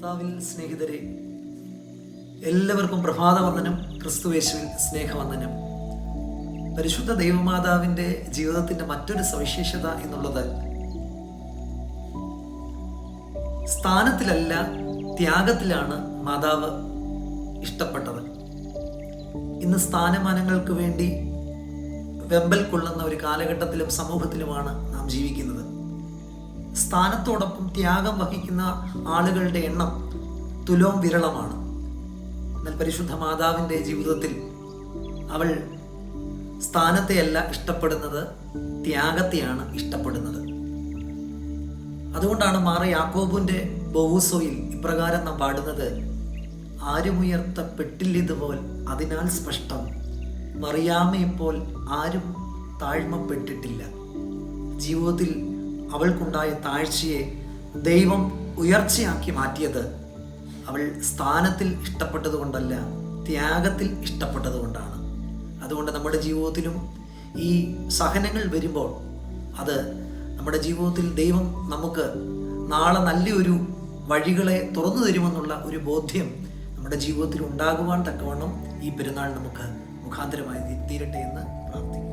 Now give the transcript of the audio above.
കർത്താവിൽ സ്നേഹിതരെ, എല്ലാവർക്കും പ്രഭാതവന്ദനം, ക്രിസ്തുയേശുവിൽ സ്നേഹവന്ദനം. പരിശുദ്ധ ദൈവമാതാവിൻ്റെ ജീവിതത്തിൻ്റെ മറ്റൊരു സവിശേഷത എന്നുള്ളത് സ്ഥാനത്തിലല്ല, ത്യാഗത്തിലാണ് മാതാവ് ഇഷ്ടപ്പെട്ടത്. ഇന്ന് സ്ഥാനമാനങ്ങൾക്ക് വേണ്ടി വെമ്പൽ കൊള്ളുന്ന ഒരു കാലഘട്ടത്തിലും സമൂഹത്തിലുമാണ് നാം ജീവിക്കുന്നത്. സ്ഥാനത്തോടൊപ്പം ത്യാഗം വഹിക്കുന്ന ആളുകളുടെ എണ്ണം തുലോം വിരളമാണ്. എന്നാൽ പരിശുദ്ധ മാതാവിൻ്റെ ജീവിതത്തിൽ അവൾ സ്ഥാനത്തെയല്ല ഇഷ്ടപ്പെടുന്നത്, ത്യാഗത്തെയാണ് ഇഷ്ടപ്പെടുന്നത്. അതുകൊണ്ടാണ് മാറ യാക്കോബിൻ്റെ ബോവൂസോയിൽ ഇപ്രകാരം നാം പാടുന്നത്: ആരുമുയർത്തപ്പെട്ടില്ലിതുപോൽ അതിനാൽ സ്പഷ്ടം, മറിയാമയെപ്പോൾ ആരും താഴ്മപ്പെട്ടിട്ടില്ല. ജീവിതത്തിൽ അവൾക്കുണ്ടായ താഴ്ചയെ ദൈവം ഉയർച്ചയാക്കി മാറ്റിയത് അവൾ സ്ഥാനത്തിൽ ഇഷ്ടപ്പെട്ടത് കൊണ്ടല്ല, ത്യാഗത്തിൽ ഇഷ്ടപ്പെട്ടത് കൊണ്ടാണ്. അതുകൊണ്ട് നമ്മുടെ ജീവിതത്തിലും ഈ സഹനങ്ങൾ വരുമ്പോൾ അത് നമ്മുടെ ജീവിതത്തിൽ ദൈവം നമുക്ക് നാളെ നല്ലൊരു വഴികളെ തുറന്നു തരുമെന്നുള്ള ഒരു ബോധ്യം നമ്മുടെ ജീവിതത്തിൽ ഉണ്ടാകുവാൻ തക്കവണ്ണം ഈ പെരുന്നാൾ നമുക്ക് മുഖാന്തരമായി തീരട്ടെ എന്ന് പ്രാർത്ഥിക്കുന്നു.